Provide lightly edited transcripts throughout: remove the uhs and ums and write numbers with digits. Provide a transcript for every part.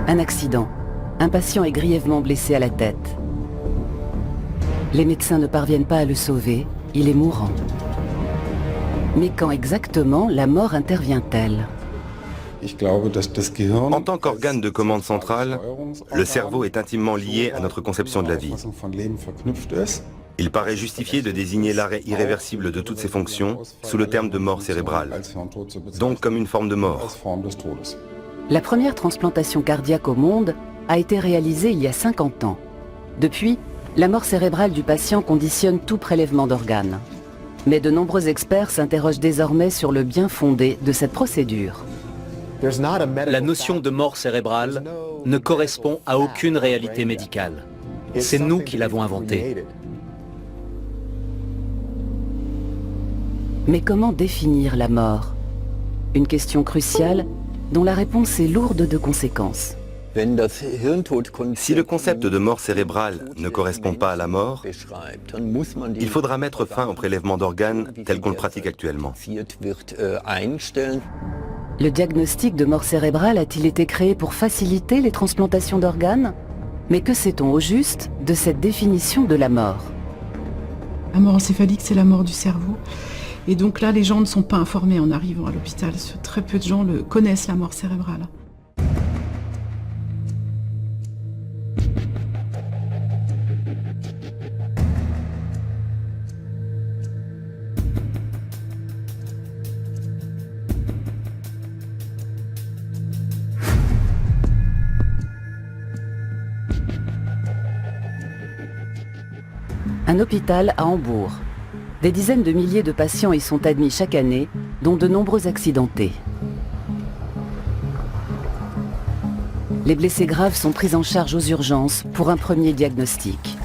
Un accident. Un patient est grièvement blessé à la tête. Les médecins ne parviennent pas à le sauver, il est mourant. Mais quand exactement la mort intervient-elle ? En tant qu'organe de commande centrale, le cerveau est intimement lié à notre conception de la vie. Il paraît justifié de désigner l'arrêt irréversible de toutes ses fonctions sous le terme de mort cérébrale, donc comme une forme de mort. La première transplantation cardiaque au monde a été réalisée il y a 50 ans. Depuis, la mort cérébrale du patient conditionne tout prélèvement d'organes. Mais de nombreux experts s'interrogent désormais sur le bien fondé de cette procédure. La notion de mort cérébrale ne correspond à aucune réalité médicale. C'est nous qui l'avons inventée. Mais comment définir la mort ? Une question cruciale dont la réponse est lourde de conséquences. Si le concept de mort cérébrale ne correspond pas à la mort, il faudra mettre fin au prélèvement d'organes tel qu'on le pratique actuellement. Le diagnostic de mort cérébrale a-t-il été créé pour faciliter les transplantations d'organes ? Mais que sait-on au juste de cette définition de la mort ? La mort encéphalique, c'est la mort du cerveau. Et donc là, les gens ne sont pas informés en arrivant à l'hôpital. Très peu de gens connaissent la mort cérébrale. Un hôpital à Hambourg. Des dizaines de milliers de patients y sont admis chaque année, dont de nombreux accidentés. Les blessés graves sont pris en charge aux urgences pour un premier diagnostic.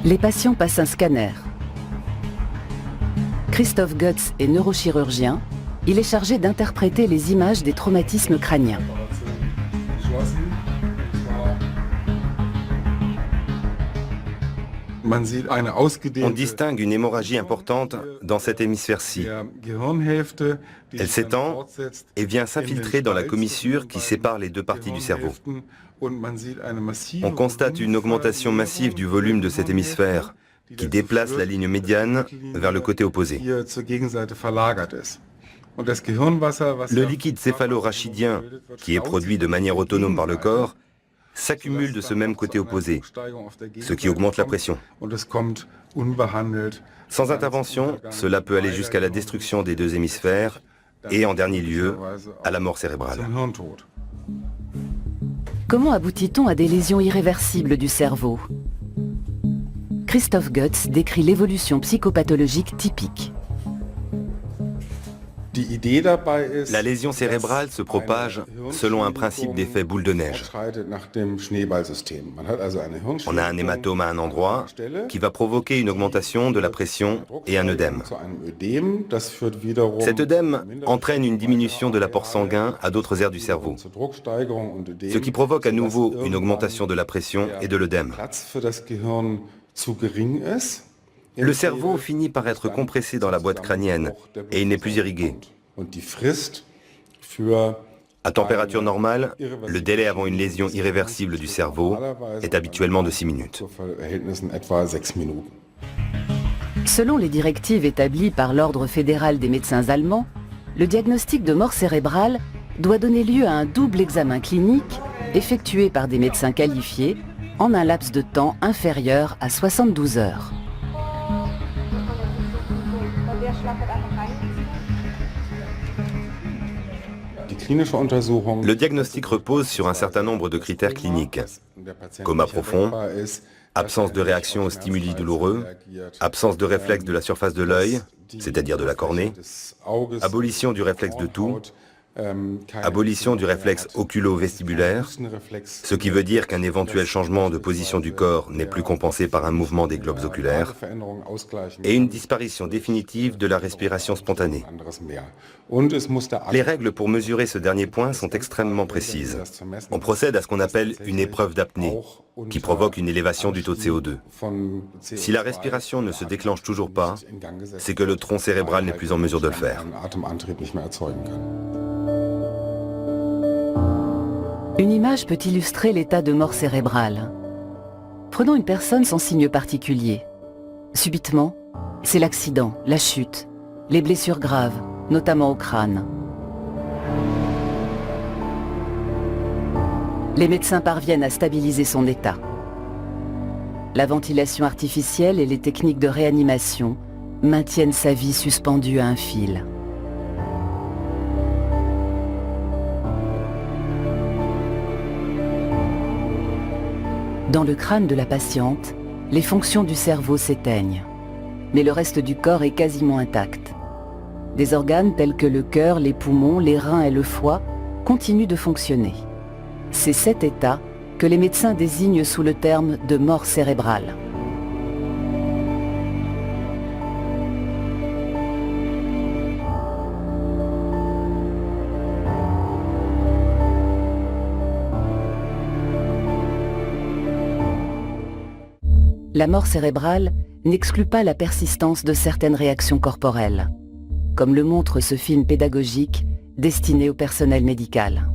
Les patients passent un scanner. Christophe Goetz est neurochirurgien. Il est chargé d'interpréter les images des traumatismes crâniens. On distingue une hémorragie importante dans cet hémisphère-ci. Elle s'étend et vient s'infiltrer dans la commissure qui sépare les deux parties du cerveau. On constate une augmentation massive du volume de cet hémisphère qui déplace la ligne médiane vers le côté opposé. Le liquide céphalorachidien, qui est produit de manière autonome par le corps, s'accumule de ce même côté opposé, ce qui augmente la pression. Sans intervention, cela peut aller jusqu'à la destruction des deux hémisphères et, en dernier lieu, à la mort cérébrale. Comment aboutit-on à des lésions irréversibles du cerveau ? Christophe Goetz décrit l'évolution psychopathologique typique. La lésion cérébrale se propage selon un principe d'effet boule de neige. On a un hématome à un endroit qui va provoquer une augmentation de la pression et un œdème. Cet œdème entraîne une diminution de l'apport sanguin à d'autres aires du cerveau, ce qui provoque à nouveau une augmentation de la pression et de l'œdème. Le cerveau finit par être compressé dans la boîte crânienne et il n'est plus irrigué. À température normale, le délai avant une lésion irréversible du cerveau est habituellement de 6 minutes. Selon les directives établies par l'Ordre fédéral des médecins allemands, le diagnostic de mort cérébrale doit donner lieu à un double examen clinique effectué par des médecins qualifiés en un laps de temps inférieur à 72 heures. Le diagnostic repose sur un certain nombre de critères cliniques. Coma profond, absence de réaction aux stimuli douloureux, absence de réflexe de la surface de l'œil, c'est-à-dire de la cornée, abolition du réflexe de toux, Abolition du réflexe oculo-vestibulaire, ce qui veut dire qu'un éventuel changement de position du corps n'est plus compensé par un mouvement des globes oculaires, et une disparition définitive de la respiration spontanée. Les règles pour mesurer ce dernier point sont extrêmement précises. On procède à ce qu'on appelle une épreuve d'apnée, qui provoque une élévation du taux de CO2. Si la respiration ne se déclenche toujours pas, c'est que le tronc cérébral n'est plus en mesure de le faire. Une image peut illustrer l'état de mort cérébrale. Prenons une personne sans signe particulier. Subitement, c'est l'accident, la chute, les blessures graves, notamment au crâne. Les médecins parviennent à stabiliser son état. La ventilation artificielle et les techniques de réanimation maintiennent sa vie suspendue à un fil. Dans le crâne de la patiente, les fonctions du cerveau s'éteignent, mais le reste du corps est quasiment intact. Des organes tels que le cœur, les poumons, les reins et le foie continuent de fonctionner. C'est cet état que les médecins désignent sous le terme de mort cérébrale. La mort cérébrale n'exclut pas la persistance de certaines réactions corporelles, comme le montre ce film pédagogique destiné au personnel médical.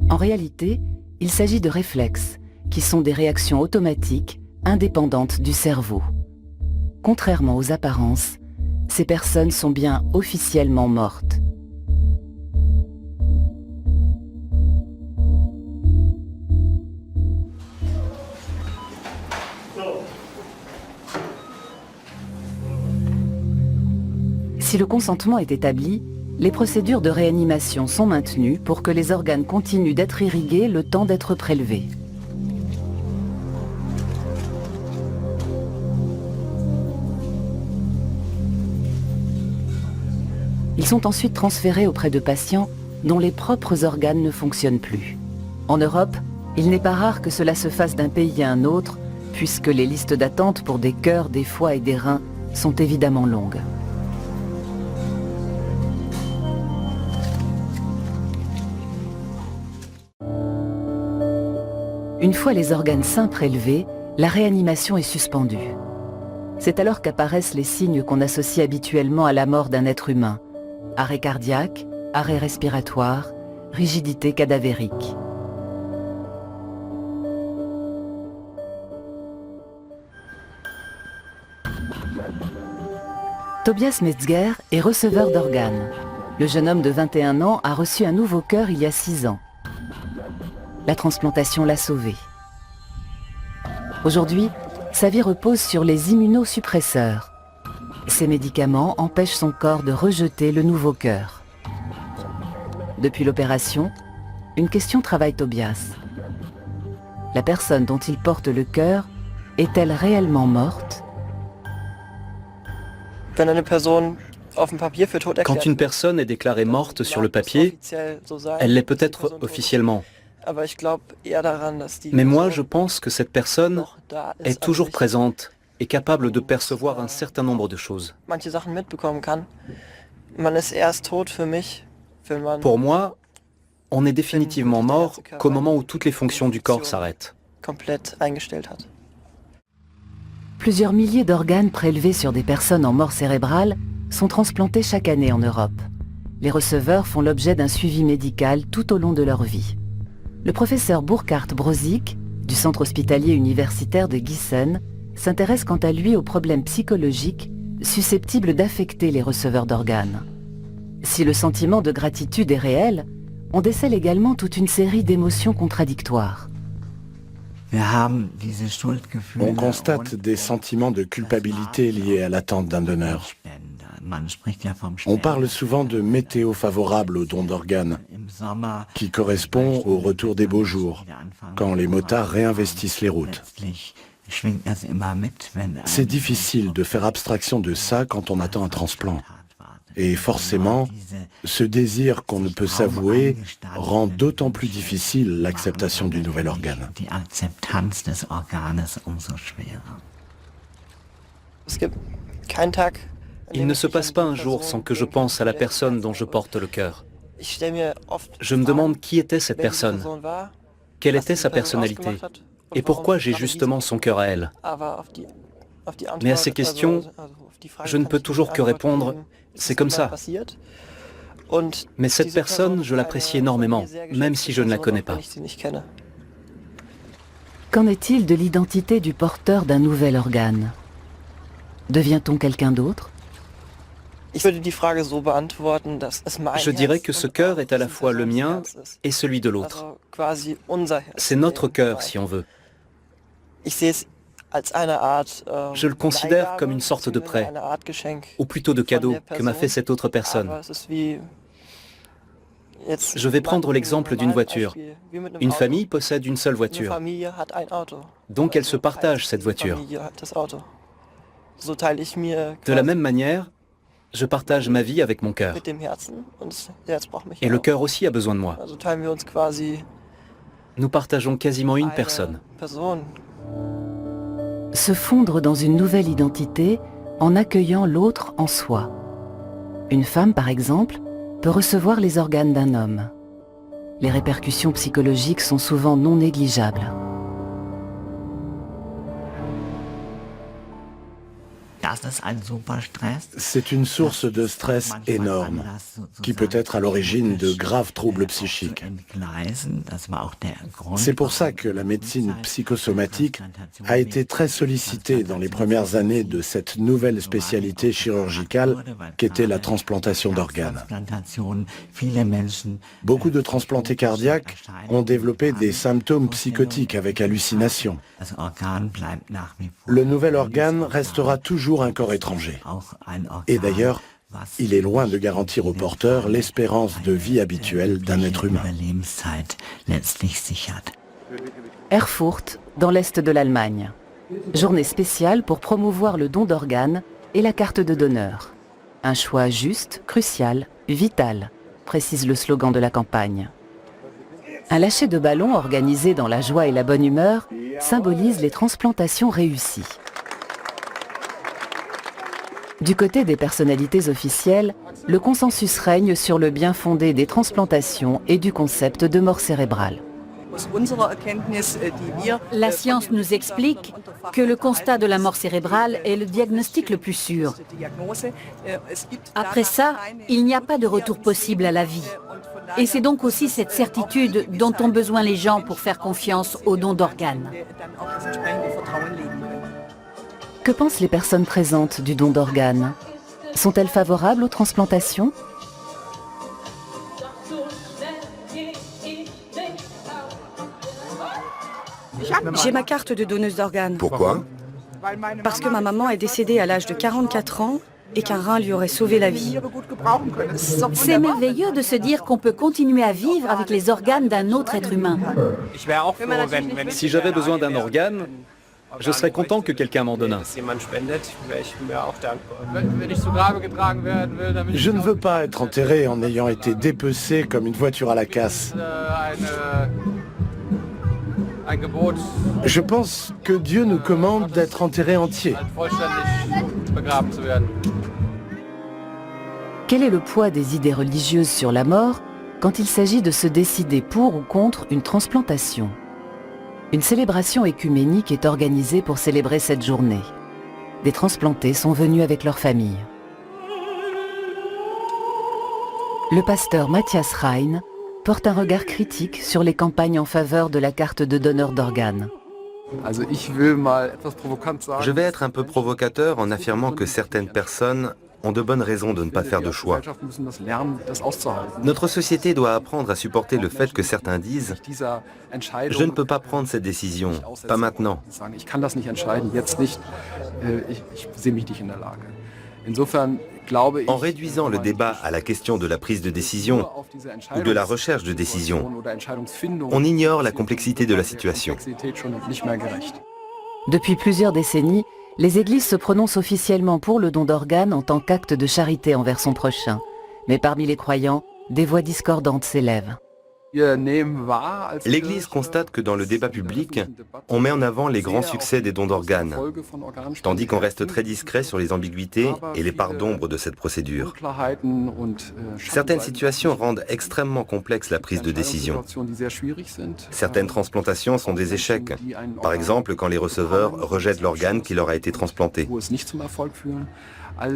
En réalité, il s'agit de réflexes, qui sont des réactions automatiques indépendantes du cerveau. Contrairement aux apparences, ces personnes sont bien officiellement mortes. Si le consentement est établi, les procédures de réanimation sont maintenues pour que les organes continuent d'être irrigués le temps d'être prélevés. Ils sont ensuite transférés auprès de patients dont les propres organes ne fonctionnent plus. En Europe, il n'est pas rare que cela se fasse d'un pays à un autre, puisque les listes d'attente pour des cœurs, des foies et des reins sont évidemment longues. Une fois les organes sains prélevés, la réanimation est suspendue. C'est alors qu'apparaissent les signes qu'on associe habituellement à la mort d'un être humain. Arrêt cardiaque, arrêt respiratoire, rigidité cadavérique. Tobias Metzger est receveur d'organes. Le jeune homme de 21 ans a reçu un nouveau cœur il y a 6 ans. La transplantation l'a sauvé. Aujourd'hui, sa vie repose sur les immunosuppresseurs. Ces médicaments empêchent son corps de rejeter le nouveau cœur. Depuis l'opération, une question travaille Tobias. La personne dont il porte le cœur est-elle réellement morte ? Quand une personne est déclarée morte sur le papier, elle l'est peut-être officiellement. Mais moi, je pense que cette personne est toujours présente et capable de percevoir un certain nombre de choses. Pour moi, on est définitivement mort qu'au moment où toutes les fonctions du corps s'arrêtent. Plusieurs milliers d'organes prélevés sur des personnes en mort cérébrale sont transplantés chaque année en Europe. Les receveurs font l'objet d'un suivi médical tout au long de leur vie. Le professeur Burkhard Brozik, du centre hospitalier universitaire de Gießen, s'intéresse quant à lui aux problèmes psychologiques susceptibles d'affecter les receveurs d'organes. Si le sentiment de gratitude est réel, on décèle également toute une série d'émotions contradictoires. On constate des sentiments de culpabilité liés à l'attente d'un donneur. On parle souvent de météo favorable au don d'organes, qui correspond au retour des beaux jours, quand les motards réinvestissent les routes. C'est difficile de faire abstraction de ça quand on attend un transplant. Et forcément, ce désir qu'on ne peut s'avouer rend d'autant plus difficile l'acceptation du nouvel organe. Il ne se passe pas un jour sans que je pense à la personne dont je porte le cœur. Je me demande qui était cette personne, quelle était sa personnalité, et pourquoi j'ai justement son cœur à elle. Mais à ces questions, je ne peux toujours que répondre « c'est comme ça ». Mais cette personne, je l'apprécie énormément, même si je ne la connais pas. Qu'en est-il de l'identité du porteur d'un nouvel organe? Devient-on quelqu'un d'autre? Je dirais que ce cœur est à la fois le mien et celui de l'autre. C'est notre cœur, si on veut. Je le considère comme une sorte de prêt, ou plutôt de cadeau que m'a fait cette autre personne. Je vais prendre l'exemple d'une voiture. Une famille possède une seule voiture. Donc elle se partage cette voiture. De la même manière, je partage ma vie avec mon cœur. Et le cœur aussi a besoin de moi. Nous partageons quasiment une personne. Se fondre dans une nouvelle identité en accueillant l'autre en soi. Une femme, par exemple, peut recevoir les organes d'un homme. Les répercussions psychologiques sont souvent non négligeables. C'est une source de stress énorme, qui peut être à l'origine de graves troubles psychiques. C'est pour ça que la médecine psychosomatique a été très sollicitée dans les premières années de cette nouvelle spécialité chirurgicale qu'était la transplantation d'organes. Beaucoup de transplantés cardiaques ont développé des symptômes psychotiques avec hallucinations. Le nouvel organe restera toujours un corps étranger. Et d'ailleurs, il est loin de garantir au porteur l'espérance de vie habituelle d'un être humain. Erfurt, dans l'est de l'Allemagne. Journée spéciale pour promouvoir le don d'organes et la carte de donneur. Un choix juste, crucial, vital, précise le slogan de la campagne. Un lâcher de ballon organisé dans la joie et la bonne humeur symbolise les transplantations réussies. Du côté des personnalités officielles, le consensus règne sur le bien fondé des transplantations et du concept de mort cérébrale. La science nous explique que le constat de la mort cérébrale est le diagnostic le plus sûr. Après ça, il n'y a pas de retour possible à la vie. Et c'est donc aussi cette certitude dont ont besoin les gens pour faire confiance au don d'organes. Que pensent les personnes présentes du don d'organes? Sont-elles favorables aux transplantations? J'ai ma carte de donneuse d'organes. Pourquoi? Parce que ma maman est décédée à l'âge de 44 ans et qu'un rein lui aurait sauvé la vie. C'est merveilleux de se dire qu'on peut continuer à vivre avec les organes d'un autre être humain. Si j'avais besoin d'un organe, je serais content que quelqu'un m'en donne un. Je ne veux pas être enterré en ayant été dépecé comme une voiture à la casse. Je pense que Dieu nous commande d'être enterrés entiers. Quel est le poids des idées religieuses sur la mort quand il s'agit de se décider pour ou contre une transplantation? Une célébration écuménique est organisée pour célébrer cette journée. Des transplantés sont venus avec leur famille. Le pasteur Matthias Rein porte un regard critique sur les campagnes en faveur de la carte de donneur d'organes. Je vais être un peu provocateur en affirmant que certaines personnes ont de bonnes raisons de ne pas faire de choix. Notre société doit apprendre à supporter le fait que certains disent « Je ne peux pas prendre cette décision, pas maintenant ». En réduisant le débat à la question de la prise de décision ou de la recherche de décision, on ignore la complexité de la situation. Depuis plusieurs décennies, les églises se prononcent officiellement pour le don d'organes en tant qu'acte de charité envers son prochain. Mais parmi les croyants, des voix discordantes s'élèvent. L'Église constate que dans le débat public, on met en avant les grands succès des dons d'organes, tandis qu'on reste très discret sur les ambiguïtés et les parts d'ombre de cette procédure. Certaines situations rendent extrêmement complexe la prise de décision. Certaines transplantations sont des échecs, par exemple quand les receveurs rejettent l'organe qui leur a été transplanté.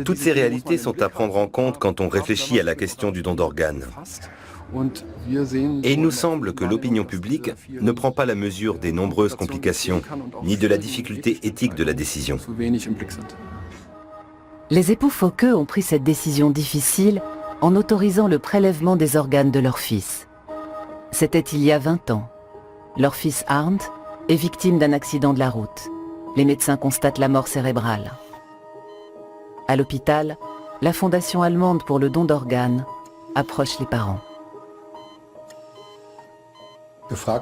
Toutes ces réalités sont à prendre en compte quand on réfléchit à la question du don d'organes. Et il nous semble que l'opinion publique ne prend pas la mesure des nombreuses complications, ni de la difficulté éthique de la décision. Les époux Focke ont pris cette décision difficile en autorisant le prélèvement des organes de leur fils. C'était il y a 20 ans. Leur fils Arndt est victime d'un accident de la route. Les médecins constatent la mort cérébrale. À l'hôpital, la Fondation allemande pour le don d'organes approche les parents.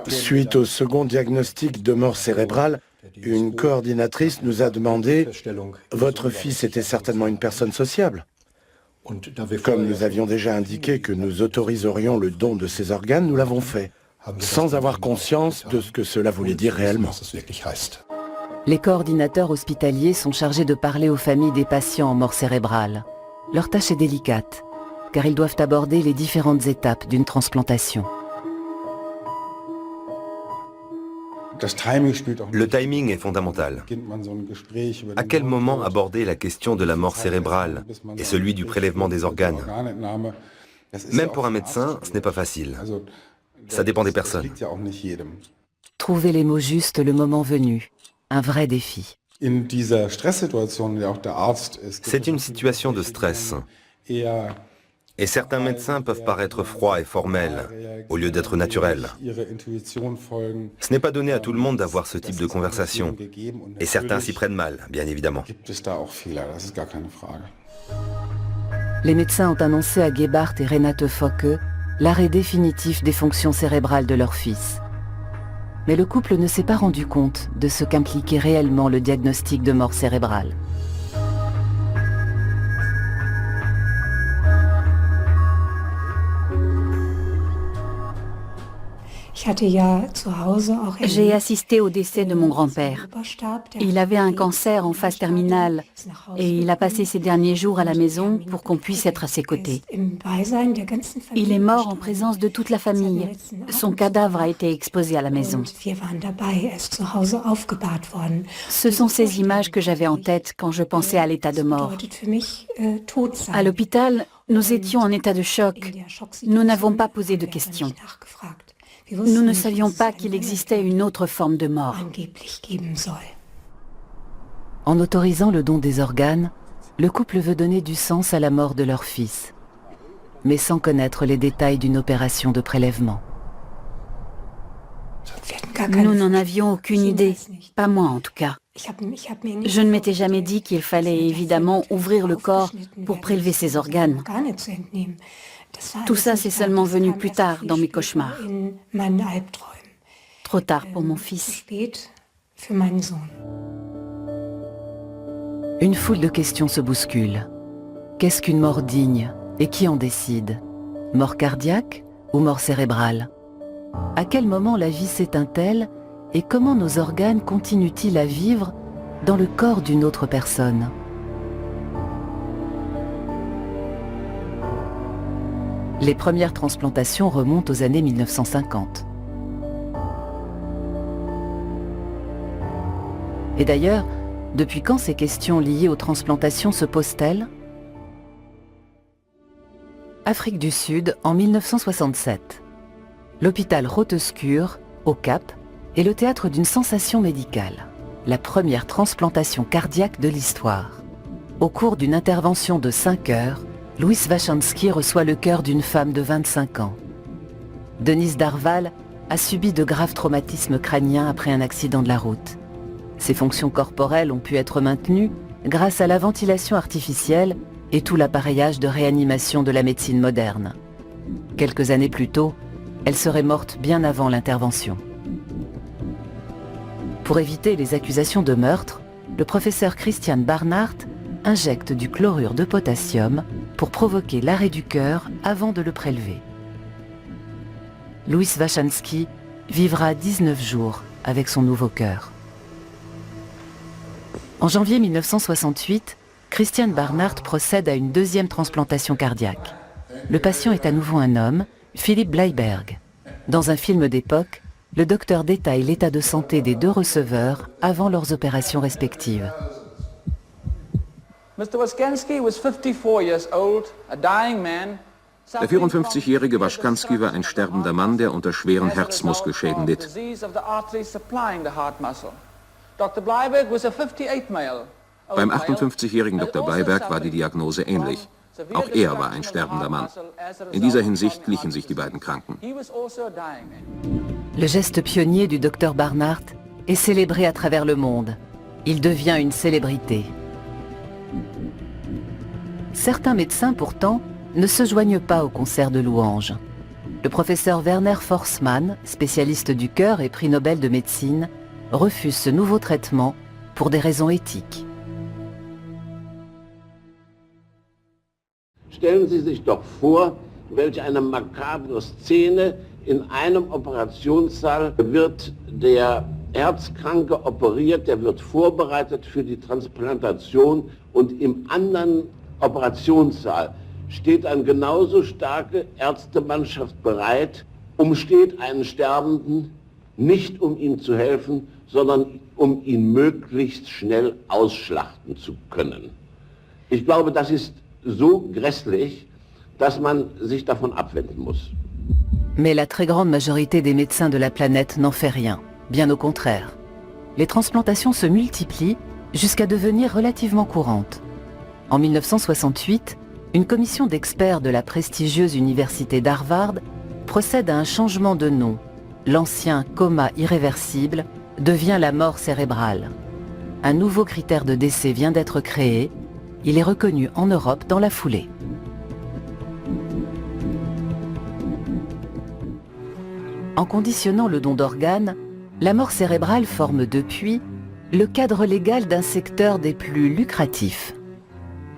Suite au second diagnostic de mort cérébrale, une coordinatrice nous a demandé « Votre fils était certainement une personne sociable ?» Comme nous avions déjà indiqué que nous autoriserions le don de ces organes, nous l'avons fait, sans avoir conscience de ce que cela voulait dire réellement. Les coordinateurs hospitaliers sont chargés de parler aux familles des patients en mort cérébrale. Leur tâche est délicate, car ils doivent aborder les différentes étapes d'une transplantation. Le timing est fondamental. À quel moment aborder la question de la mort cérébrale et celui du prélèvement des organes? Même pour un médecin, ce n'est pas facile. Ça dépend des personnes. Trouver les mots justes le moment venu, un vrai défi. C'est une situation de stress. Et certains médecins peuvent paraître froids et formels, au lieu d'être naturels. Ce n'est pas donné à tout le monde d'avoir ce type de conversation. Et certains s'y prennent mal, bien évidemment. Les médecins ont annoncé à Gebhardt et Renate Focke l'arrêt définitif des fonctions cérébrales de leur fils. Mais le couple ne s'est pas rendu compte de ce qu'impliquait réellement le diagnostic de mort cérébrale. J'ai assisté au décès de mon grand-père. Il avait un cancer en phase terminale et il a passé ses derniers jours à la maison pour qu'on puisse être à ses côtés. Il est mort en présence de toute la famille. Son cadavre a été exposé à la maison. Ce sont ces images que j'avais en tête quand je pensais à l'état de mort. À l'hôpital, nous étions en état de choc. Nous n'avons pas posé de questions. Nous ne savions pas qu'il existait une autre forme de mort. En autorisant le don des organes, le couple veut donner du sens à la mort de leur fils, mais sans connaître les détails d'une opération de prélèvement. Nous n'en avions aucune idée, pas moi en tout cas. Je ne m'étais jamais dit qu'il fallait évidemment ouvrir le corps pour prélever ses organes. Tout ça, c'est seulement venu plus tard dans mes cauchemars. Trop tard pour mon fils. Une foule de questions se bouscule. Qu'est-ce qu'une mort digne et qui en décide? Mort cardiaque ou mort cérébrale? À quel moment la vie s'éteint-elle et comment nos organes continuent-ils à vivre dans le corps d'une autre personne? Les premières transplantations remontent aux années 1950. Et d'ailleurs, depuis quand ces questions liées aux transplantations se posent-elles? Afrique du Sud, en 1967. L'hôpital Rotescure, au Cap, est le théâtre d'une sensation médicale. La première transplantation cardiaque de l'histoire. Au cours d'une intervention de 5 heures, Louis Wachanski reçoit le cœur d'une femme de 25 ans. Denise Darval a subi de graves traumatismes crâniens après un accident de la route. Ses fonctions corporelles ont pu être maintenues grâce à la ventilation artificielle et tout l'appareillage de réanimation de la médecine moderne. Quelques années plus tôt, elle serait morte bien avant l'intervention. Pour éviter les accusations de meurtre, le professeur Christian Barnard injecte du chlorure de potassium pour provoquer l'arrêt du cœur avant de le prélever. Louis Wachanski vivra 19 jours avec son nouveau cœur. En janvier 1968, Christian Barnard procède à une deuxième transplantation cardiaque. Le patient est à nouveau un homme, Philippe Bleiberg. Dans un film d'époque, le docteur détaille l'état de santé des deux receveurs avant leurs opérations respectives. Mr. Waschanski was 54 years old, a dying man. Der 54-jährige Waschkanski war ein sterbender Mann, der unter schweren Herzmuskelschäden litt. Beim 58-jährigen Dr. Bleiberg war die Diagnose ähnlich. Auch er war ein sterbender Mann. In dieser Hinsicht glichen sich die beiden Kranken. Le geste pionnier du docteur Barnard est célébré à travers le monde. Il devient une célébrité. Certains médecins, pourtant, ne se joignent pas au concert de louanges. Le professeur Werner Forssmann, spécialiste du cœur et prix Nobel de médecine, refuse ce nouveau traitement pour des raisons éthiques. Stellen Sie sich doch vor, welch eine makabre Szene. In einem Operationssaal wird der Herzkranke operiert, der wird vorbereitet für die Transplantation und im anderen Operationssaal steht eine genauso starke Ärztemannschaft bereit, umsteht einen Sterbenden, nicht um ihm zu helfen, sondern um ihn möglichst schnell ausschlachten zu können. Ich glaube, das ist so grässlich, dass man sich davon abwenden muss. Mais la très grande majorité des médecins de la planète n'en fait rien, bien au contraire. Les transplantations se multiplient jusqu'à devenir relativement courantes. En 1968, une commission d'experts de la prestigieuse université d'Harvard procède à un changement de nom. L'ancien coma irréversible devient la mort cérébrale. Un nouveau critère de décès vient d'être créé. Il est reconnu en Europe dans la foulée. En conditionnant le don d'organes, la mort cérébrale forme depuis le cadre légal d'un secteur des plus lucratifs.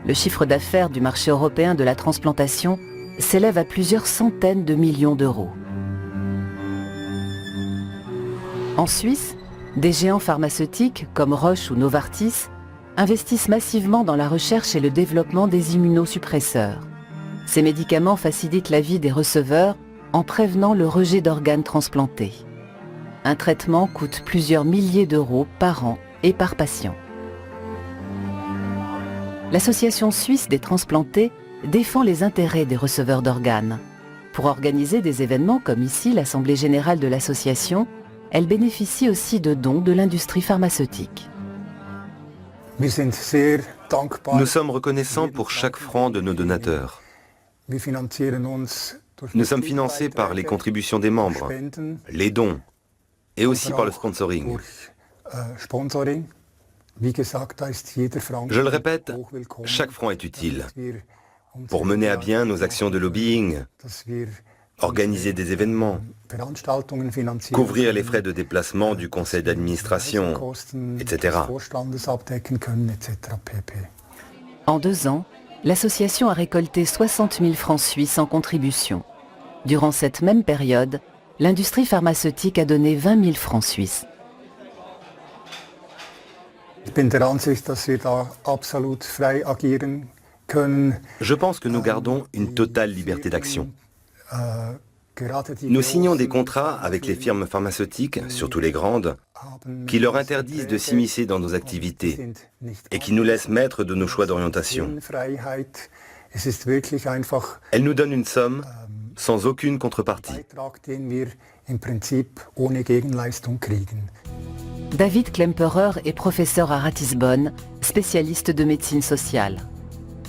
Le chiffre d'affaires du marché européen de la transplantation s'élève à plusieurs centaines de millions d'euros. En Suisse, des géants pharmaceutiques comme Roche ou Novartis investissent massivement dans la recherche et le développement des immunosuppresseurs. Ces médicaments facilitent la vie des receveurs en prévenant le rejet d'organes transplantés. Un traitement coûte plusieurs milliers d'euros par an et par patient. L'Association suisse des transplantés défend les intérêts des receveurs d'organes. Pour organiser des événements comme ici l'Assemblée générale de l'association, elle bénéficie aussi de dons de l'industrie pharmaceutique. Nous sommes reconnaissants pour chaque franc de nos donateurs. Nous sommes financés par les contributions des membres, les dons et aussi par le sponsoring. Je le répète, chaque franc est utile pour mener à bien nos actions de lobbying, organiser des événements, couvrir les frais de déplacement du conseil d'administration, etc. En 2 ans, l'association a récolté 60 000 francs suisses en contribution. Durant cette même période, l'industrie pharmaceutique a donné 20 000 francs suisses. Je pense que nous gardons une totale liberté d'action. Nous signons des contrats avec les firmes pharmaceutiques, surtout les grandes, qui leur interdisent de s'immiscer dans nos activités et qui nous laissent maîtres de nos choix d'orientation. Elles nous donnent une somme sans aucune contrepartie. David Klemperer est professeur à Ratisbonne, spécialiste de médecine sociale.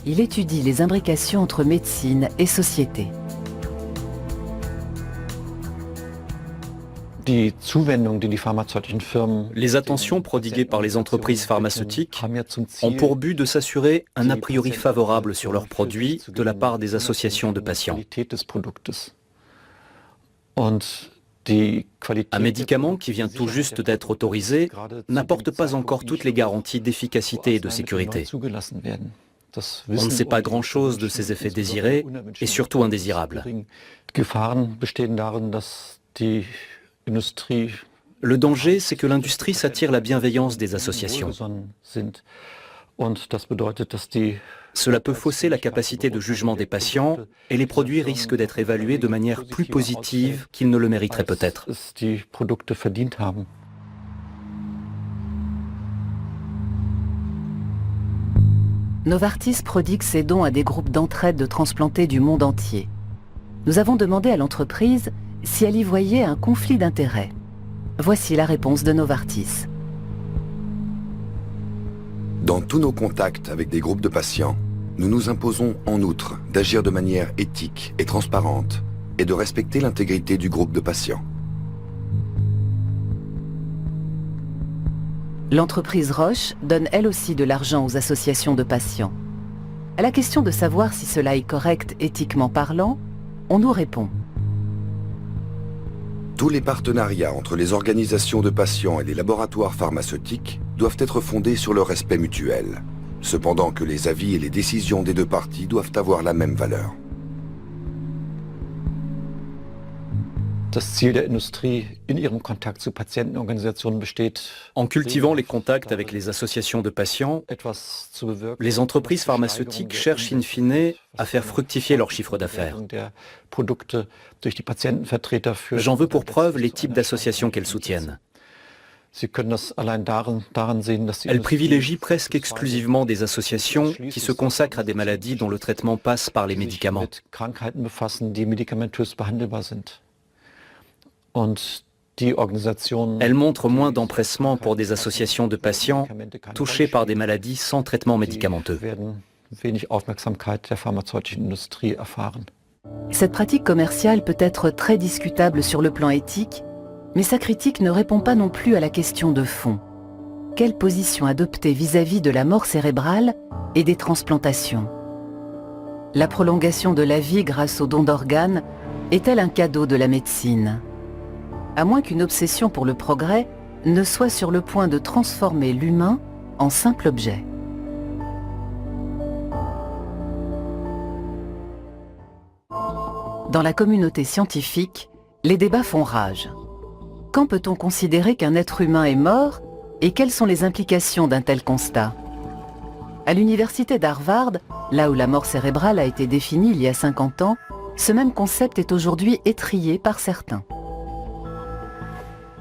Il étudie les imbrications entre médecine et société. Les attentions prodiguées par les entreprises pharmaceutiques ont pour but de s'assurer un a priori favorable sur leurs produits de la part des associations de patients. Un médicament qui vient tout juste d'être autorisé n'apporte pas encore toutes les garanties d'efficacité et de sécurité. On ne sait pas grand-chose de ses effets désirés et surtout indésirables. Le danger, c'est que l'industrie s'attire la bienveillance des associations. Cela peut fausser la capacité de jugement des patients et les produits risquent d'être évalués de manière plus positive qu'ils ne le mériteraient peut-être. Novartis prodigue ses dons à des groupes d'entraide de transplantés du monde entier. Nous avons demandé à l'entreprise si elle y voyait un conflit d'intérêts. Voici la réponse de Novartis. Dans tous nos contacts avec des groupes de patients, nous nous imposons en outre d'agir de manière éthique et transparente et de respecter l'intégrité du groupe de patients. L'entreprise Roche donne elle aussi de l'argent aux associations de patients. À la question de savoir si cela est correct éthiquement parlant, on nous répond. Tous les partenariats entre les organisations de patients et les laboratoires pharmaceutiques doivent être fondés sur le respect mutuel, cependant que les avis et les décisions des deux parties doivent avoir la même valeur. En cultivant les contacts avec les associations de patients, les entreprises pharmaceutiques cherchent in fine à faire fructifier leur chiffre d'affaires. J'en veux pour preuve les types d'associations qu'elles soutiennent. Elles privilégient presque exclusivement des associations qui se consacrent à des maladies dont le traitement passe par les médicaments. Elle montre moins d'empressement pour des associations de patients touchés par des maladies sans traitement médicamenteux. Cette pratique commerciale peut être très discutable sur le plan éthique, mais sa critique ne répond pas non plus à la question de fond. Quelle position adopter vis-à-vis de la mort cérébrale et des transplantations? La prolongation de la vie grâce au don d'organes est-elle un cadeau de la médecine? À moins qu'une obsession pour le progrès ne soit sur le point de transformer l'humain en simple objet. Dans la communauté scientifique, les débats font rage. Quand peut-on considérer qu'un être humain est mort et quelles sont les implications d'un tel constat? À l'université d'Harvard, là où la mort cérébrale a été définie il y a 50 ans, ce même concept est aujourd'hui étrillé par certains.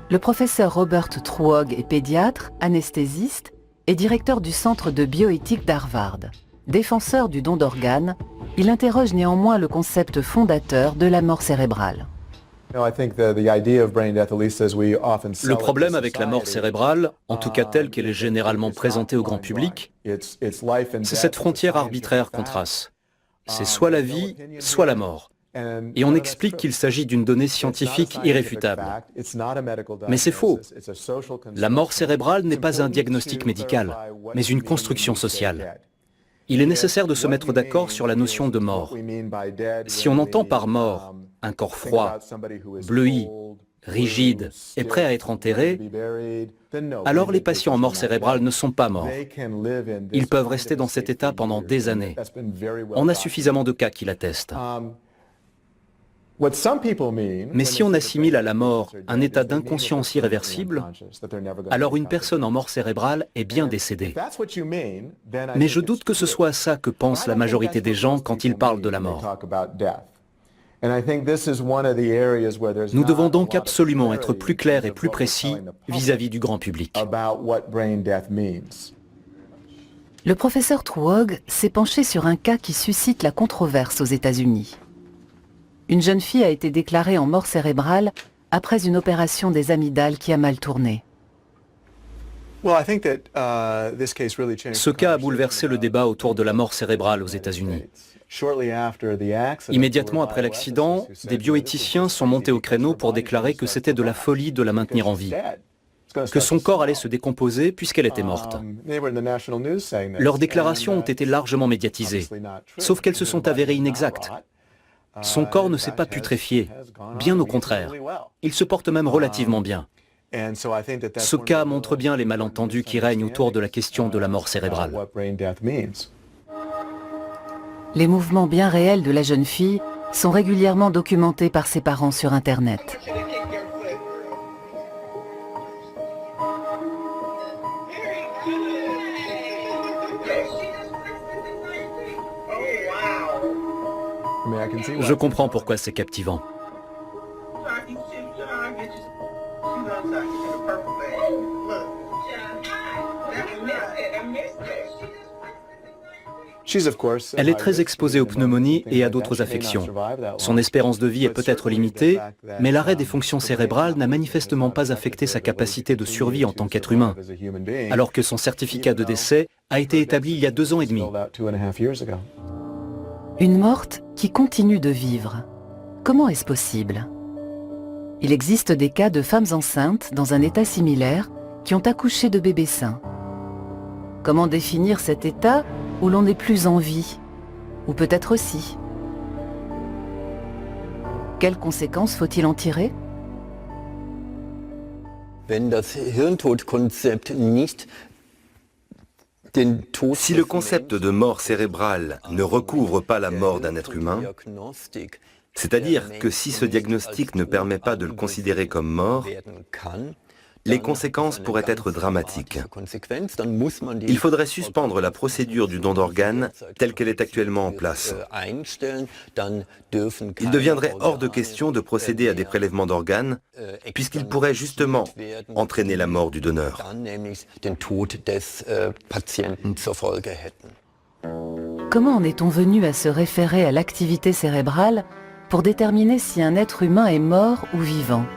Le professeur Robert Truog est pédiatre, anesthésiste et directeur du Centre de bioéthique d'Harvard. Défenseur du don d'organes, il interroge néanmoins le concept fondateur de la mort cérébrale. Le problème avec la mort cérébrale, en tout cas telle qu'elle est généralement présentée au grand public, c'est cette frontière arbitraire qu'on trace. C'est soit la vie, soit la mort. Et on explique qu'il s'agit d'une donnée scientifique irréfutable. Mais c'est faux. La mort cérébrale n'est pas un diagnostic médical, mais une construction sociale. Il est nécessaire de se mettre d'accord sur la notion de mort. Si on entend par mort un corps froid, bleui, rigide et prêt à être enterré, alors les patients en mort cérébrale ne sont pas morts. Ils peuvent rester dans cet état pendant des années. On a suffisamment de cas qui l'attestent. Mais si on assimile à la mort un état d'inconscience irréversible, alors une personne en mort cérébrale est bien décédée. Mais je doute que ce soit à ça que pense la majorité des gens quand ils parlent de la mort. Nous devons donc absolument être plus clairs et plus précis vis-à-vis du grand public. Le professeur Truog s'est penché sur un cas qui suscite la controverse aux États-Unis. Une jeune fille a été déclarée en mort cérébrale après une opération des amygdales qui a mal tourné. Ce cas a bouleversé le débat autour de la mort cérébrale aux États-Unis. Immédiatement après l'accident, des bioéthiciens sont montés au créneau pour déclarer que c'était de la folie de la maintenir en vie, que son corps allait se décomposer puisqu'elle était morte. Leurs déclarations ont été largement médiatisées, sauf qu'elles se sont avérées inexactes. Son corps ne s'est pas putréfié, bien au contraire. Il se porte même relativement bien. Ce cas montre bien les malentendus qui règnent autour de la question de la mort cérébrale. Les mouvements bien réels de la jeune fille sont régulièrement documentés par ses parents sur Internet. Je comprends pourquoi c'est captivant. Elle est très exposée aux pneumonies et à d'autres affections. Son espérance de vie est peut-être limitée, mais l'arrêt des fonctions cérébrales n'a manifestement pas affecté sa capacité de survie en tant qu'être humain, alors que son certificat de décès a été établi il y a 2 ans et demi. Une morte qui continue de vivre. Comment est-ce possible? Il existe des cas de femmes enceintes dans un état similaire qui ont accouché de bébés sains. Comment définir cet état où l'on n'est plus en vie? Ou peut-être aussi. Quelles conséquences faut-il en tirer? Si le concept de mort cérébrale ne recouvre pas la mort d'un être humain, c'est-à-dire que si ce diagnostic ne permet pas de le considérer comme mort, les conséquences pourraient être dramatiques. Il faudrait suspendre la procédure du don d'organes telle qu'elle est actuellement en place. Il deviendrait hors de question de procéder à des prélèvements d'organes, puisqu'il pourrait justement entraîner la mort du donneur. Comment en est-on venu à se référer à l'activité cérébrale pour déterminer si un être humain est mort ou vivant?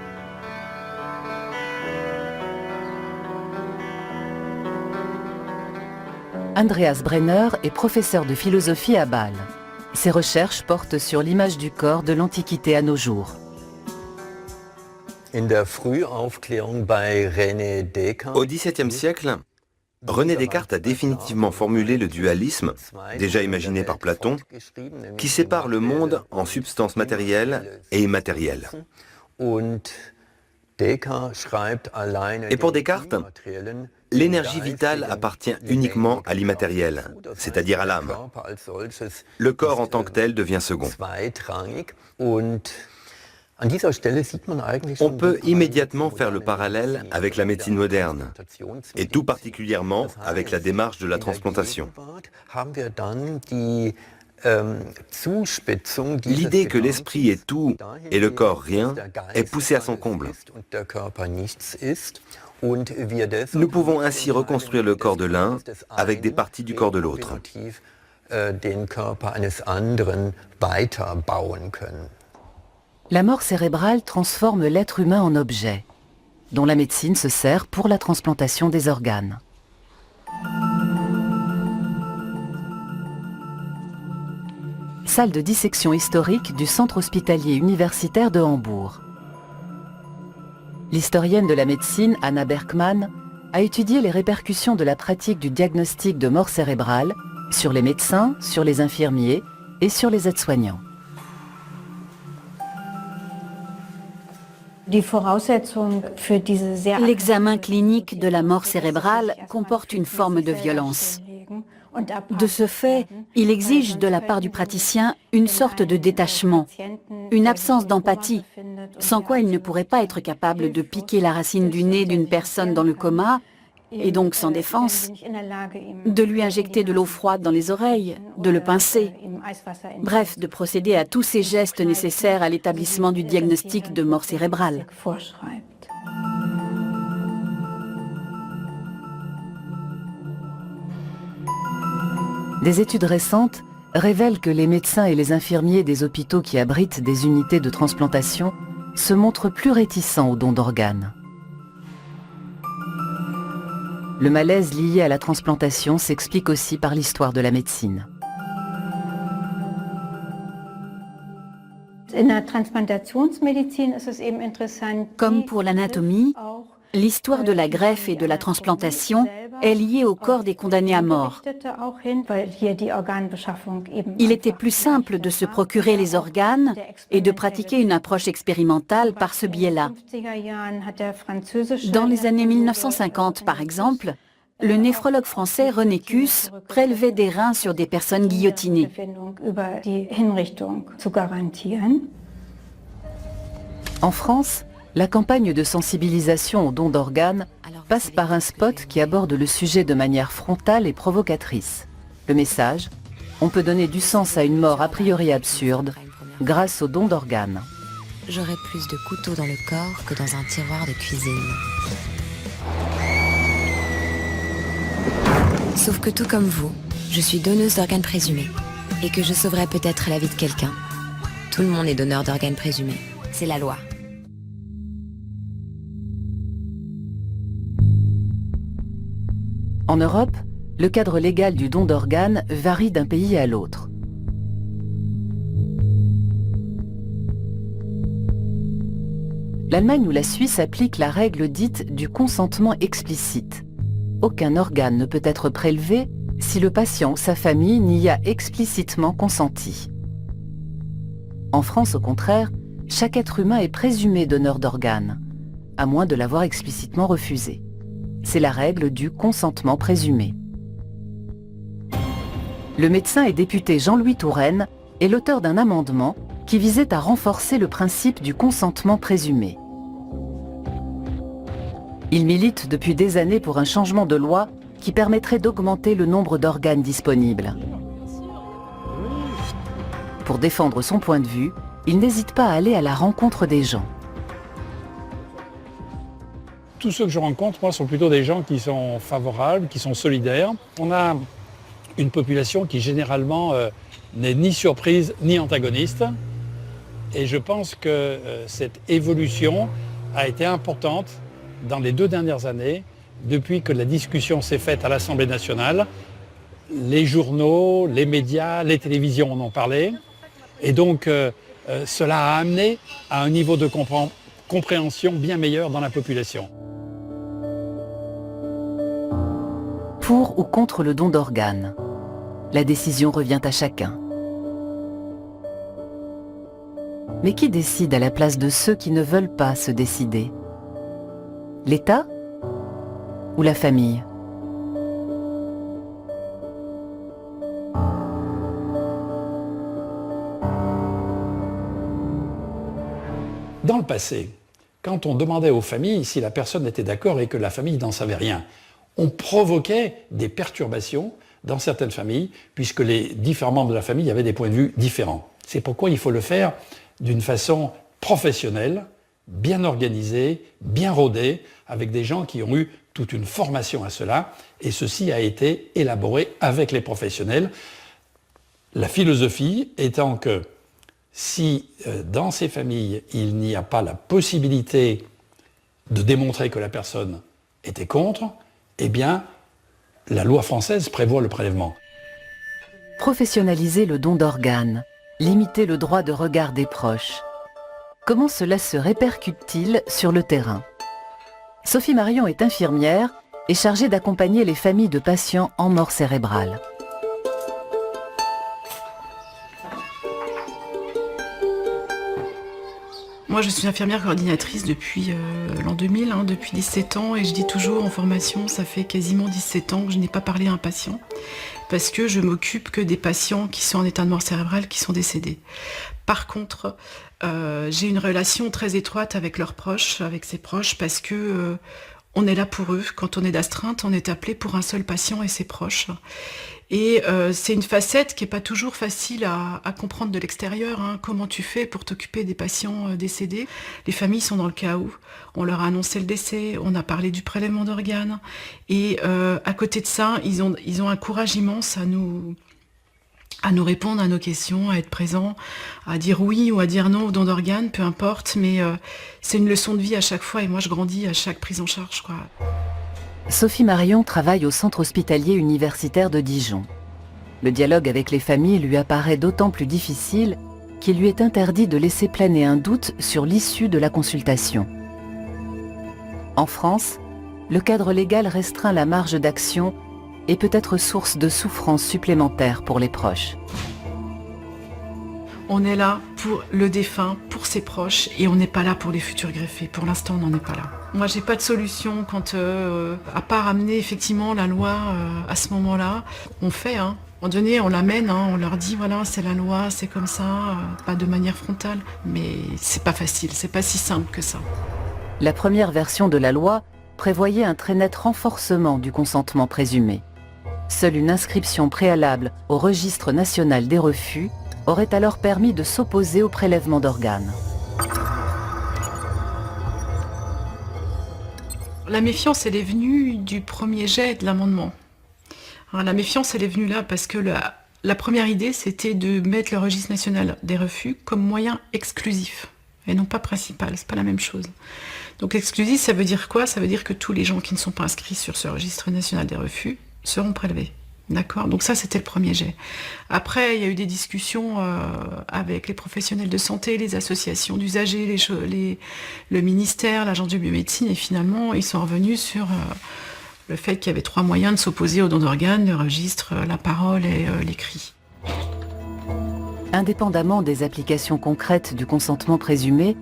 Andreas Brenner est professeur de philosophie à Bâle. Ses recherches portent sur l'image du corps de l'Antiquité à nos jours. Au XVIIe siècle, René Descartes a définitivement formulé le dualisme, déjà imaginé par Platon, qui sépare le monde en substances matérielles et immatérielles. Et pour Descartes, l'énergie vitale appartient uniquement à l'immatériel, c'est-à-dire à l'âme. Le corps en tant que tel devient second. On peut immédiatement faire le parallèle avec la médecine moderne, et tout particulièrement avec la démarche de la transplantation. L'idée que l'esprit est tout et le corps rien est poussée à son comble. Nous pouvons ainsi reconstruire le corps de l'un avec des parties du corps de l'autre. La mort cérébrale transforme l'être humain en objet, dont la médecine se sert pour la transplantation des organes. Salle de dissection historique du Centre hospitalier universitaire de Hambourg. L'historienne de la médecine, Anna Berkman, a étudié les répercussions de la pratique du diagnostic de mort cérébrale sur les médecins, sur les infirmiers et sur les aides-soignants. L'examen clinique de la mort cérébrale comporte une forme de violence. De ce fait, il exige de la part du praticien une sorte de détachement, une absence d'empathie, sans quoi il ne pourrait pas être capable de piquer la racine du nez d'une personne dans le coma, et donc sans défense, de lui injecter de l'eau froide dans les oreilles, de le pincer, bref, de procéder à tous ces gestes nécessaires à l'établissement du diagnostic de mort cérébrale. Des études récentes révèlent que les médecins et les infirmiers des hôpitaux qui abritent des unités de transplantation se montrent plus réticents au don d'organes. Le malaise lié à la transplantation s'explique aussi par l'histoire de la médecine. Comme pour l'anatomie, l'histoire de la greffe et de la transplantation est lié au corps des condamnés à mort. Il était plus simple de se procurer les organes et de pratiquer une approche expérimentale par ce biais-là. Dans les années 1950, par exemple, le néphrologue français René Kuss prélevait des reins sur des personnes guillotinées. En France, la campagne de sensibilisation au don d'organes passe par un spot qui aborde le sujet de manière frontale et provocatrice. Le message: on peut donner du sens à une mort a priori absurde grâce au don d'organes. J'aurais plus de couteaux dans le corps que dans un tiroir de cuisine. Sauf que tout comme vous, je suis donneuse d'organes présumés et que je sauverai peut-être la vie de quelqu'un. Tout le monde est donneur d'organes présumés. C'est la loi. En Europe, le cadre légal du don d'organes varie d'un pays à l'autre. L'Allemagne ou la Suisse appliquent la règle dite du consentement explicite. Aucun organe ne peut être prélevé si le patient ou sa famille n'y a explicitement consenti. En France, au contraire, chaque être humain est présumé donneur d'organes, à moins de l'avoir explicitement refusé. C'est la règle du consentement présumé. Le médecin et député Jean-Louis Touraine est l'auteur d'un amendement qui visait à renforcer le principe du consentement présumé. Il milite depuis des années pour un changement de loi qui permettrait d'augmenter le nombre d'organes disponibles. Pour défendre son point de vue, il n'hésite pas à aller à la rencontre des gens. Tous ceux que je rencontre, moi, sont plutôt des gens qui sont favorables, qui sont solidaires. On a une population qui, généralement, n'est ni surprise ni antagoniste. Et je pense que cette évolution a été importante dans les 2 dernières années, depuis que la discussion s'est faite à l'Assemblée nationale. Les journaux, les médias, les télévisions en ont parlé. Et donc, cela a amené à un niveau de compréhension bien meilleur dans la population. Pour ou contre le don d'organes, la décision revient à chacun. Mais qui décide à la place de ceux qui ne veulent pas se décider? L'État ou la famille? Dans le passé, quand on demandait aux familles si la personne était d'accord et que la famille n'en savait rien, on provoquait des perturbations dans certaines familles, puisque les différents membres de la famille avaient des points de vue différents. C'est pourquoi il faut le faire d'une façon professionnelle, bien organisée, bien rodée, avec des gens qui ont eu toute une formation à cela, et ceci a été élaboré avec les professionnels. La philosophie étant que si dans ces familles, il n'y a pas la possibilité de démontrer que la personne était contre, eh bien, la loi française prévoit le prélèvement. Professionnaliser le don d'organes, limiter le droit de regard des proches. Comment cela se répercute-t-il sur le terrain? Sophie Marion est infirmière et chargée d'accompagner les familles de patients en mort cérébrale. Moi, je suis infirmière coordinatrice depuis l'an 2000, depuis 17 ans, et je dis toujours en formation, ça fait quasiment 17 ans que je n'ai pas parlé à un patient, parce que je m'occupe que des patients qui sont en état de mort cérébrale, qui sont décédés. Par contre, j'ai une relation très étroite avec leurs proches, avec ses proches, parce que on est là pour eux. Quand on est d'astreinte, on est appelé pour un seul patient et ses proches. Et c'est une facette qui n'est pas toujours facile à comprendre de l'extérieur. Comment tu fais pour t'occuper des patients décédés? Les familles sont dans le chaos. On leur a annoncé le décès, on a parlé du prélèvement d'organes. Et à côté de ça, ils ont un courage immense à nous répondre à nos questions, à être présents, à dire oui ou à dire non au don d'organes, peu importe. Mais c'est une leçon de vie à chaque fois et moi je grandis à chaque prise en charge, quoi. Sophie Marion travaille au centre hospitalier universitaire de Dijon. Le dialogue avec les familles lui apparaît d'autant plus difficile qu'il lui est interdit de laisser planer un doute sur l'issue de la consultation. En France, le cadre légal restreint la marge d'action et peut être source de souffrance supplémentaire pour les proches. On est là pour le défunt, pour ses proches, et on n'est pas là pour les futurs greffés. Pour l'instant, on n'en est pas là. Moi, j'ai pas de solution à part amener effectivement la loi à ce moment-là. On fait, à un moment donné, on l'amène, on leur dit voilà, c'est la loi, c'est comme ça, pas de manière frontale. Mais c'est pas facile, c'est pas si simple que ça. La première version de la loi prévoyait un très net renforcement du consentement présumé. Seule une inscription préalable au registre national des refus aurait alors permis de s'opposer au prélèvement d'organes. La méfiance, elle est venue du premier jet de l'amendement. La méfiance, elle est venue là parce que la première idée, c'était de mettre le registre national des refus comme moyen exclusif et non pas principal. C'est pas la même chose. Donc exclusif, ça veut dire quoi? Ça veut dire que tous les gens qui ne sont pas inscrits sur ce registre national des refus seront prélevés. D'accord? Donc ça, c'était le premier jet. Après, il y a eu des discussions avec les professionnels de santé, les associations d'usagers, le ministère, l'agence de biomédecine, et finalement, ils sont revenus sur le fait qu'il y avait 3 moyens de s'opposer au don d'organes, le registre, la parole et l'écrit. Indépendamment des applications concrètes du consentement présumé,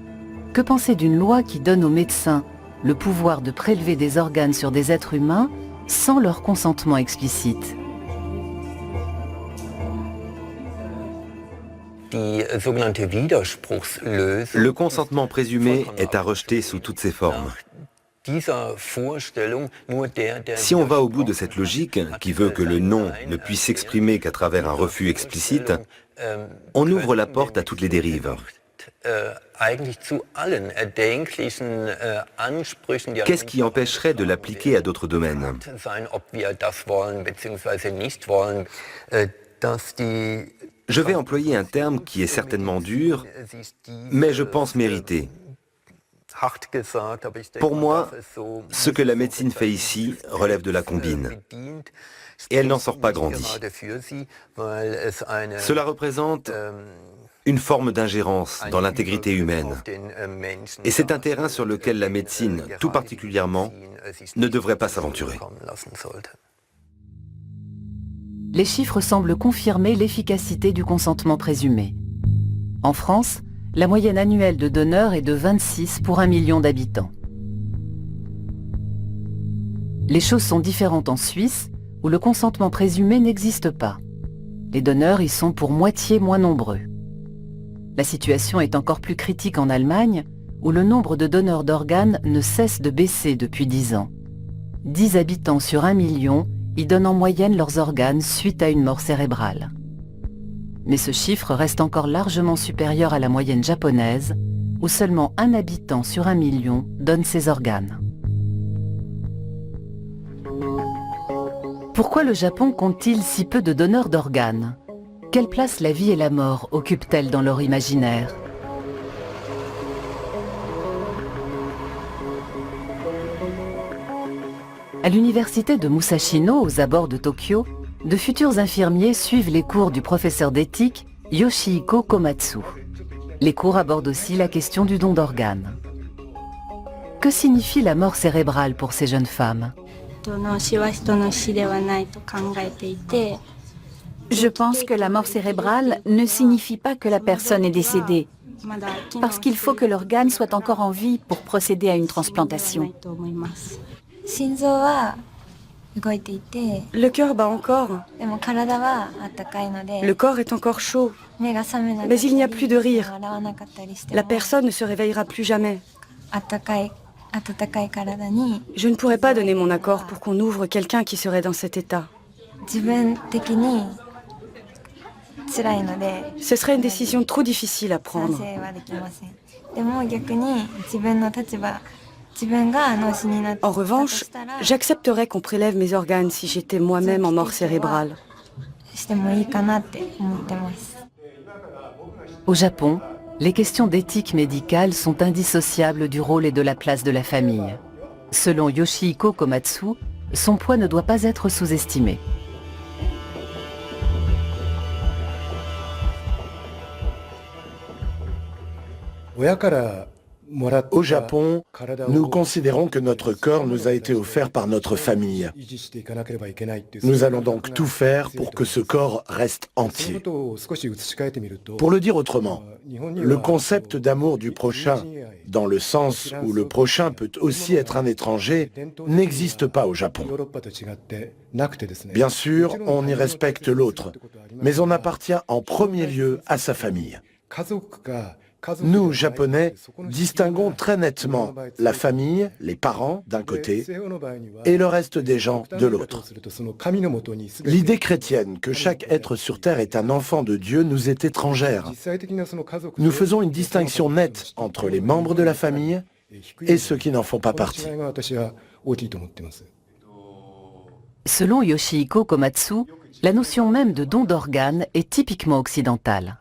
que penser d'une loi qui donne aux médecins le pouvoir de prélever des organes sur des êtres humains sans leur consentement explicite? Le consentement présumé est à rejeter sous toutes ses formes. Si on va au bout de cette logique, qui veut que le non ne puisse s'exprimer qu'à travers un refus explicite, on ouvre la porte à toutes les dérives. Qu'est-ce qui empêcherait de l'appliquer à d'autres domaines? Je vais employer un terme qui est certainement dur, mais je pense mérité. Pour moi, ce que la médecine fait ici relève de la combine. Et elle n'en sort pas grandie. Cela représente une forme d'ingérence dans l'intégrité humaine. Et c'est un terrain sur lequel la médecine, tout particulièrement, ne devrait pas s'aventurer. Les chiffres semblent confirmer l'efficacité du consentement présumé. En France, la moyenne annuelle de donneurs est de 26 pour 1 million d'habitants. Les choses sont différentes en Suisse, où le consentement présumé n'existe pas. Les donneurs y sont pour moitié moins nombreux. La situation est encore plus critique en Allemagne, où le nombre de donneurs d'organes ne cesse de baisser depuis 10 ans. 10 habitants sur 1 million y donnent en moyenne leurs organes suite à une mort cérébrale. Mais ce chiffre reste encore largement supérieur à la moyenne japonaise, où seulement 1 habitant sur 1 million donne ses organes. Pourquoi le Japon compte-t-il si peu de donneurs d'organes? Quelle place la vie et la mort occupent-elles dans leur imaginaire? À l'université de Musashino, aux abords de Tokyo, de futurs infirmiers suivent les cours du professeur d'éthique Yoshihiko Komatsu. Les cours abordent aussi la question du don d'organes. Que signifie la mort cérébrale pour ces jeunes femmes? Je pense que la mort cérébrale ne signifie pas que la personne est décédée, parce qu'il faut que l'organe soit encore en vie pour procéder à une transplantation. Le cœur bat encore. Le corps est encore chaud. Mais il n'y a plus de rire. La personne ne se réveillera plus jamais. Je ne pourrais pas donner mon accord pour qu'on ouvre quelqu'un qui serait dans cet état. Ce serait une décision trop difficile à prendre. En revanche, j'accepterais qu'on prélève mes organes si j'étais moi-même en mort cérébrale. Au Japon, les questions d'éthique médicale sont indissociables du rôle et de la place de la famille. Selon Yoshihiko Komatsu, son poids ne doit pas être sous-estimé. Au Japon, nous considérons que notre corps nous a été offert par notre famille. Nous allons donc tout faire pour que ce corps reste entier. Pour le dire autrement, le concept d'amour du prochain, dans le sens où le prochain peut aussi être un étranger, n'existe pas au Japon. Bien sûr, on y respecte l'autre, mais on appartient en premier lieu à sa famille. Nous, Japonais, distinguons très nettement la famille, les parents d'un côté, et le reste des gens de l'autre. L'idée chrétienne que chaque être sur Terre est un enfant de Dieu nous est étrangère. Nous faisons une distinction nette entre les membres de la famille et ceux qui n'en font pas partie. Selon Yoshihiko Komatsu, la notion même de don d'organes est typiquement occidentale.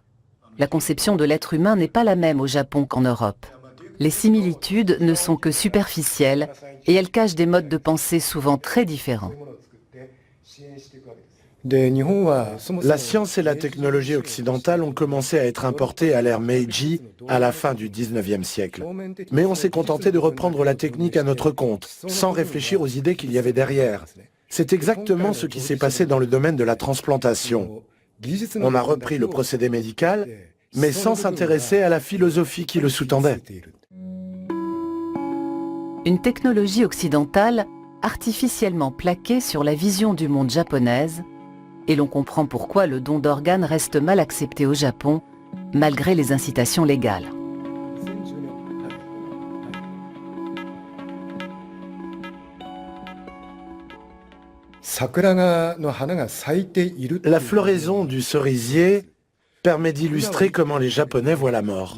La conception de l'être humain n'est pas la même au Japon qu'en Europe. Les similitudes ne sont que superficielles et elles cachent des modes de pensée souvent très différents. La science et la technologie occidentale ont commencé à être importées à l'ère Meiji à la fin du 19e siècle. Mais on s'est contenté de reprendre la technique à notre compte, sans réfléchir aux idées qu'il y avait derrière. C'est exactement ce qui s'est passé dans le domaine de la transplantation. On a repris le procédé médical, mais sans s'intéresser à la philosophie qui le sous-tendait. Une technologie occidentale artificiellement plaquée sur la vision du monde japonaise, et l'on comprend pourquoi le don d'organes reste mal accepté au Japon, malgré les incitations légales. La floraison du cerisier permet d'illustrer comment les Japonais voient la mort.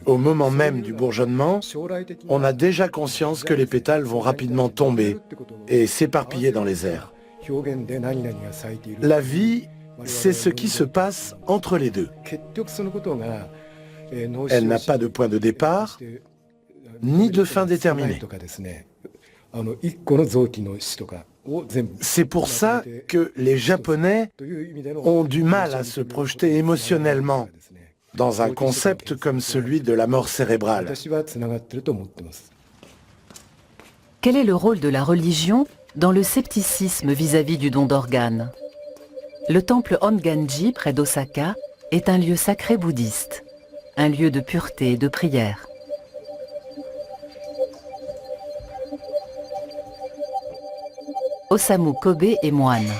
Au moment même du bourgeonnement, on a déjà conscience que les pétales vont rapidement tomber et s'éparpiller dans les airs. La vie, c'est ce qui se passe entre les deux. Elle n'a pas de point de départ, ni de fin déterminée. C'est pour ça que les Japonais ont du mal à se projeter émotionnellement dans un concept comme celui de la mort cérébrale. Quel est le rôle de la religion dans le scepticisme vis-à-vis du don d'organes? Le temple Honganji, près d'Osaka, est un lieu sacré bouddhiste, un lieu de pureté et de prière. Osamu Kobe est moine.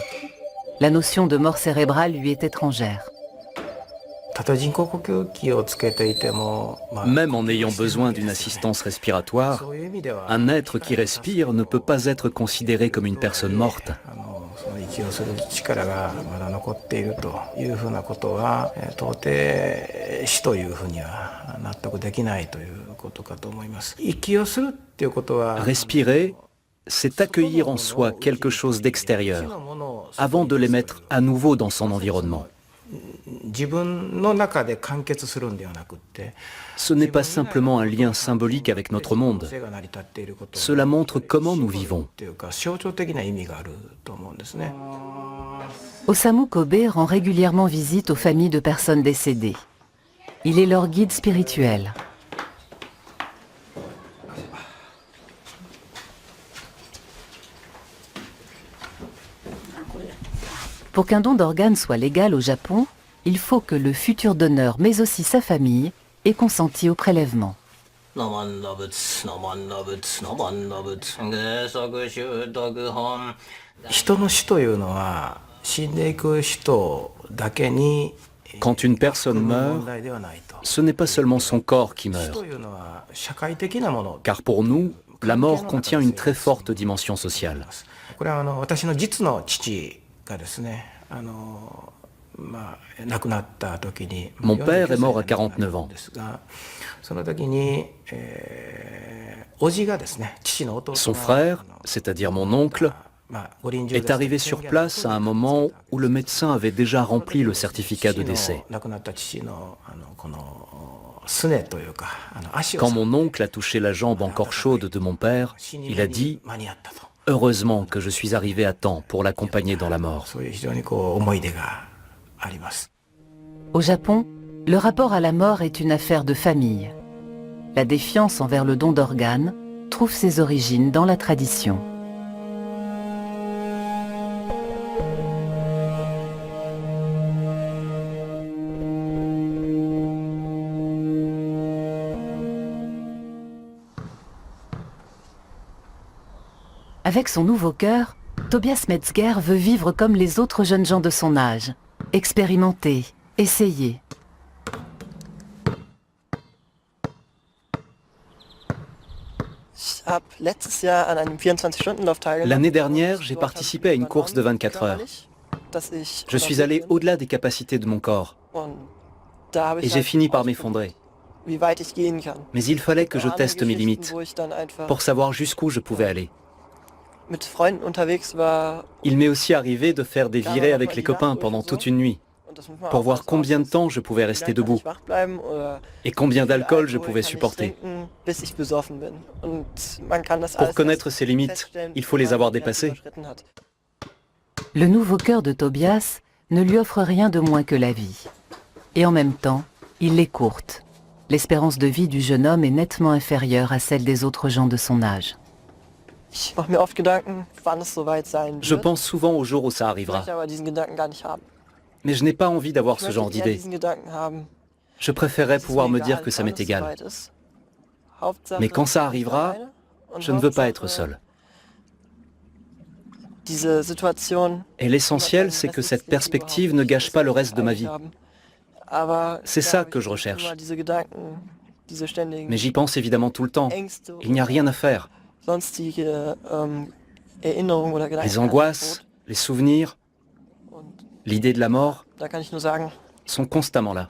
La notion de mort cérébrale lui est étrangère. Même en ayant besoin d'une assistance respiratoire, un être qui respire ne peut pas être considéré comme une personne morte. Respirer, c'est accueillir en soi quelque chose d'extérieur, avant de les mettre à nouveau dans son environnement. Ce n'est pas simplement un lien symbolique avec notre monde. Cela montre comment nous vivons. Osamu Kobe rend régulièrement visite aux familles de personnes décédées. Il est leur guide spirituel. Pour qu'un don d'organes soit légal au Japon, il faut que le futur donneur, mais aussi sa famille, ait consenti au prélèvement. Quand une personne meurt, ce n'est pas seulement son corps qui meurt. Car pour nous, la mort contient une très forte dimension sociale. Mon père est mort à 49 ans. Son frère, c'est-à-dire mon oncle, est arrivé sur place à un moment où le médecin avait déjà rempli le certificat de décès. Quand mon oncle a touché la jambe encore chaude de mon père, il a dit « Heureusement que je suis arrivé à temps pour l'accompagner dans la mort ». Au Japon, le rapport à la mort est une affaire de famille. la défiance envers le don d'organes trouve ses origines dans la tradition. Avec son nouveau cœur, Tobias Metzger veut vivre comme les autres jeunes gens de son âge, expérimenter, essayer. L'année dernière, j'ai participé à une course de 24 heures. Je suis allé au-delà des capacités de mon corps et j'ai fini par m'effondrer. Mais il fallait que je teste mes limites pour savoir jusqu'où je pouvais aller. Il m'est aussi arrivé de faire des virées avec les copains pendant toute une nuit, pour voir combien de temps je pouvais rester debout et combien d'alcool je pouvais supporter. Pour connaître ses limites, il faut les avoir dépassées. Le nouveau cœur de Tobias ne lui offre rien de moins que la vie. Et en même temps, il l'écourte. L'espérance de vie du jeune homme est nettement inférieure à celle des autres gens de son âge. Je pense souvent au jour où ça arrivera. Mais je n'ai pas envie d'avoir ce genre d'idée. Je préférerais pouvoir me dire que ça m'est égal. Mais quand ça arrivera, je ne veux pas être seul. Et l'essentiel, c'est que cette perspective ne gâche pas le reste de ma vie. C'est ça que je recherche. Mais j'y pense évidemment tout le temps. Il n'y a rien à faire. Les angoisses, les souvenirs, l'idée de la mort sont constamment là.